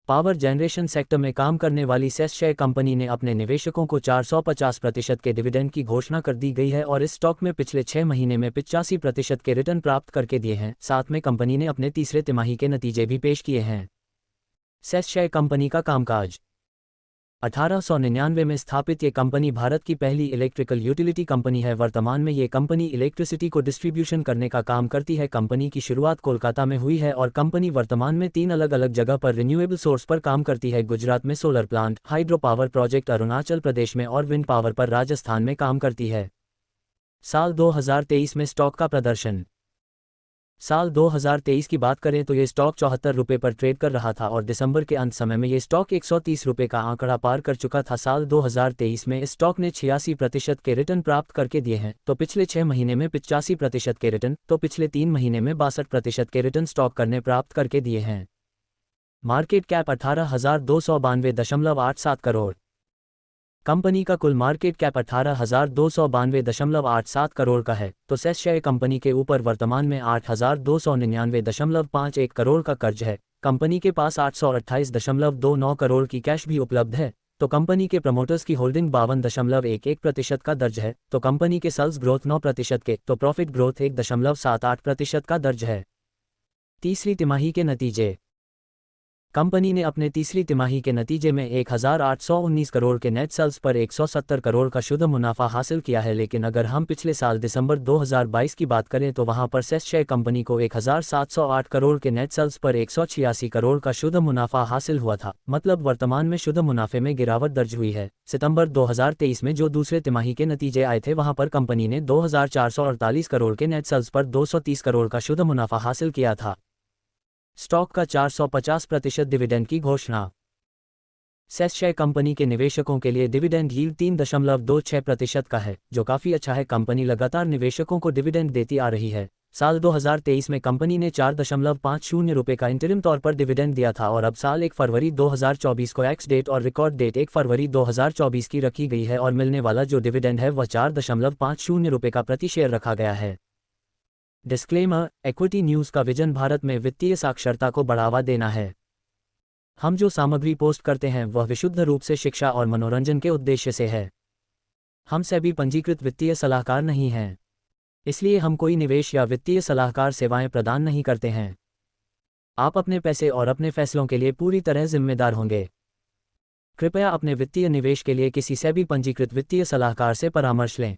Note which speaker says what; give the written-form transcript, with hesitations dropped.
Speaker 1: Power generation sector में काम करने वाली सेस शेयर कंपनी ने अपने निवेशकों को 450% के डिविडेंड की घोषणा कर दी गई है और इस स्टॉक में पिछले 6 महीने में 85% के रिटर्न प्राप्त करके दिए हैं। साथ में कंपनी ने अपने तीसरे तिमाही के नतीजे भी पेश किए हैं। सेस शेयर कंपनी का कामकाज। 1899 में स्थापित ये कंपनी भारत की पहली इलेक्ट्रिकल यूटिलिटी कंपनी है। वर्तमान में ये कंपनी इलेक्ट्रिसिटी को डिस्ट्रीब्यूशन करने का काम करती है। कंपनी की शुरुआत कोलकाता में हुई है और कंपनी वर्तमान में 3 अलग अलग जगह पर रिन्यूएबल सोर्स पर काम करती है। गुजरात में solar plant, hydro power project Arunachal Pradesh में और विंड पावर पर राजस्थान में काम करती है। साल 2023 में स्टॉक का प्रदर्शन। साल 2023 की बात करें तो ये स्टॉक 74 रुपये पर ट्रेड कर रहा था और दिसंबर के अंत समय में ये स्टॉक 130 रुपये का आंकड़ा पार कर चुका था। साल 2023 में इस स्टॉक ने 86% के रिटर्न प्राप्त करके दिए हैं, तो पिछले 6 महीने में 85% के रिटर्न, तो पिछले 3 महीने में 62% के रिटर्न स्टॉक करने प्राप्त करके दिए हैं। Market cap 18,292.87 crore. कंपनी का कुल मार्केट कैप 18,292.87 करोड़ का है, तो सेस शेयर कंपनी के ऊपर वर्तमान में 8,299.51 करोड़ का कर्ज है। कंपनी के पास 828.29 करोड़ की कैश भी उपलब्ध है, तो कंपनी के प्रमोटर्स की होल्डिंग 52.11% का दर्ज है, तो कंपनी के सेल्स ग्रोथ 9% के, तो प्रॉफिट ग्रोथ 1.78% का दर्ज है। तीसरी तिमाही के नतीजे। कंपनी ने अपने तीसरी तिमाही के नतीजे में 1,819 करोड़ के नेट सेल्स पर 170 करोड़ का शुद्ध मुनाफा हासिल किया है। लेकिन अगर हम पिछले साल दिसंबर 2022 की बात करें तो वहां पर सेस शेयर कंपनी को 1,708 करोड़ के नेट सेल्स पर 186 करोड़ का शुद्ध मुनाफा हासिल हुआ था। मतलब वर्तमान में शुद्ध मुनाफे में गिरावट दर्ज हुई है। सितंबर 2023 में जो दूसरे तिमाही के नतीजे आए थे वहां पर कंपनी ने 2,448 करोड़ के नेट सेल्स पर 230 करोड़ का शुद्ध मुनाफा हासिल किया था। स्टॉक का 450% डिविडेंड की घोषणा। सेस शेयर कंपनी के निवेशकों के लिए डिविडेंड यील्ड 3.26% का है, जो काफ़ी अच्छा है। कंपनी लगातार निवेशकों को डिविडेंड देती आ रही है। साल 2023 में कंपनी ने 4.50 रुपये का इंटरिम तौर पर डिविडेंड दिया था और अब साल 1 फरवरी 2024 को एक्स डेट और रिकॉर्ड डेट 1 फरवरी 2024 की रखी गई है और मिलने वाला जो डिविडेंड है वह 4.50 रुपये का प्रति शेयर रखा गया है। डिस्क्लेमर, इक्विटी न्यूज़ का विजन भारत में वित्तीय साक्षरता को बढ़ावा देना है। हम जो सामग्री पोस्ट करते हैं वह विशुद्ध रूप से शिक्षा और मनोरंजन के उद्देश्य से है। हम सेबी पंजीकृत वित्तीय सलाहकार नहीं हैं, इसलिए हम कोई निवेश या वित्तीय सलाहकार सेवाएं प्रदान नहीं करते हैं। आप अपने पैसे और अपने फैसलों के लिए पूरी तरह जिम्मेदार होंगे। कृपया अपने वित्तीय निवेश के लिए किसी सेबी पंजीकृत वित्तीय सलाहकार से परामर्श लें।